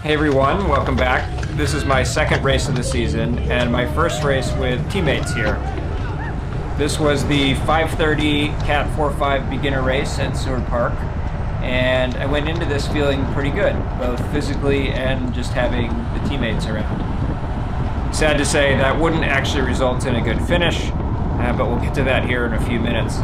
Hey everyone, welcome back. This is my second race of the season and my first race with teammates here. This was the 5:30 Cat 4-5 beginner race at Seward Park, and I went into this feeling pretty good, both physically and just having the teammates around. Sad to say that wouldn't actually result in a good finish, but we'll get to that here in a few minutes.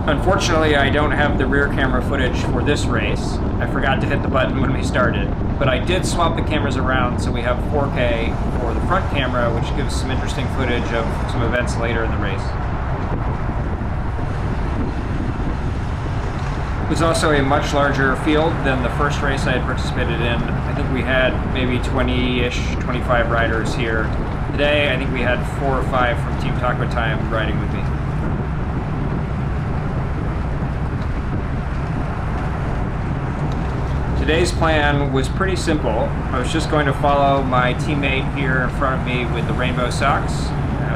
Unfortunately, I don't have the rear camera footage for this race. I forgot to hit the button when we started, but I did swap the cameras around so we have 4K for the front camera, which gives some interesting footage of some events later in the race. It was also a much larger field than the first race I had participated in. I think we had maybe 20-ish, 25 riders here. Today, I think we had 4 or 5 from Team Taco Time riding with me. Today's plan was pretty simple. I was just going to follow my teammate here in front of me with the rainbow socks,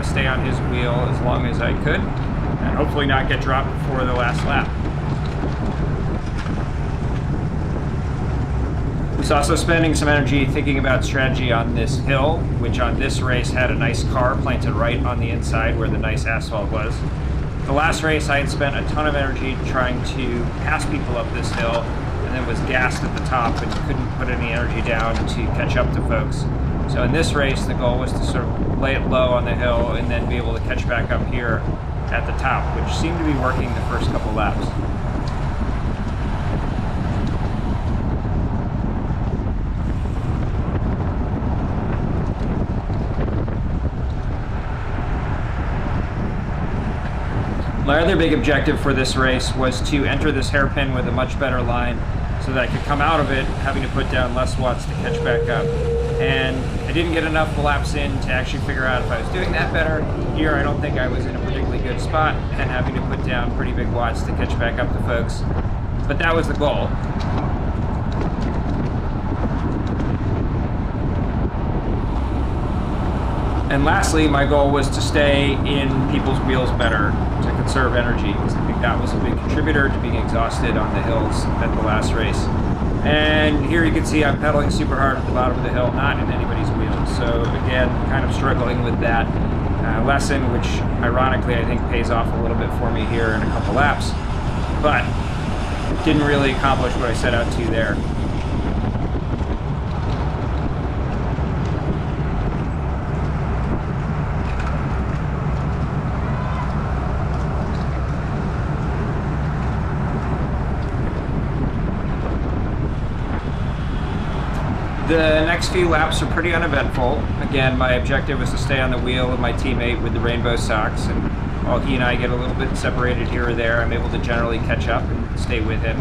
stay on his wheel as long as I could, and hopefully not get dropped before the last lap. I was also spending some energy thinking about strategy on this hill, which on this race had a nice car planted right on the inside where the nice asphalt was. The last race I had spent a ton of energy trying to pass people up this hill, and then was gassed at the top and couldn't put any energy down to catch up to folks. So in this race, the goal was to sort of lay it low on the hill and then be able to catch back up here at the top, which seemed to be working the first couple laps. My other big objective for this race was to enter this hairpin with a much better line so that I could come out of it having to put down less watts to catch back up. And I didn't get enough laps in to actually figure out if I was doing that better. Here I don't think I was in a particularly good spot and having to put down pretty big watts to catch back up to folks. But that was the goal. And lastly, my goal was to stay in people's wheels better, to conserve energy, because I think that was a big contributor to being exhausted on the hills at the last race. And here you can see I'm pedaling super hard at the bottom of the hill, not in anybody's wheels. So again, kind of struggling with that lesson, which ironically I think pays off a little bit for me here in a couple laps, but didn't really accomplish what I set out to there. The next few laps are pretty uneventful. Again, my objective was to stay on the wheel of my teammate with the rainbow socks, and while he and I get a little bit separated here or there, I'm able to generally catch up and stay with him.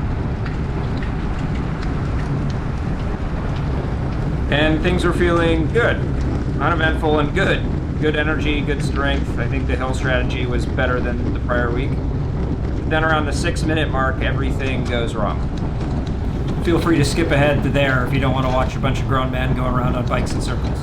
And things were feeling good, uneventful and good. Good energy, good strength. I think the hill strategy was better than the prior week. Then around the 6-minute mark, everything goes wrong. Feel free to skip ahead to there if you don't want to watch a bunch of grown men going around on bikes in circles.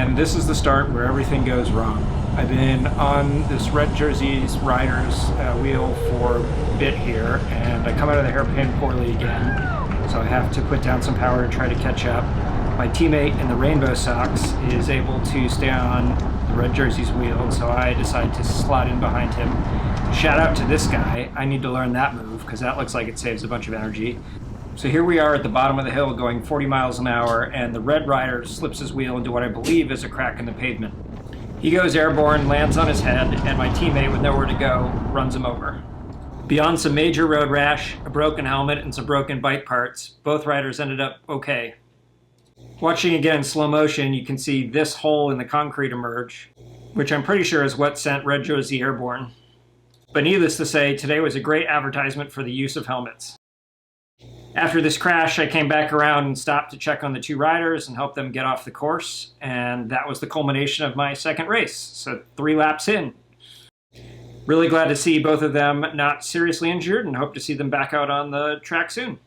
And this is the start where everything goes wrong. I've been on this red jersey's rider's wheel for a bit here, and I come out of the hairpin poorly again, so I have to put down some power to try to catch up. My teammate in the rainbow socks is able to stay on the red jersey's wheel, and so I decide to slot in behind him. Shout out to this guy. I need to learn that move because that looks like it saves a bunch of energy. So here we are at the bottom of the hill going 40 miles an hour, and the red rider slips his wheel into what I believe is a crack in the pavement. He goes airborne, lands on his head, and my teammate, with nowhere to go, runs him over. Beyond some major road rash, a broken helmet, and some broken bike parts, both riders ended up okay. Watching again in slow motion, you can see this hole in the concrete emerge, which I'm pretty sure is what sent Red Jersey airborne. But needless to say, today was a great advertisement for the use of helmets. After this crash, I came back around and stopped to check on the two riders and help them get off the course, and that was the culmination of my second race, so 3 laps in. Really glad to see both of them not seriously injured and hope to see them back out on the track soon.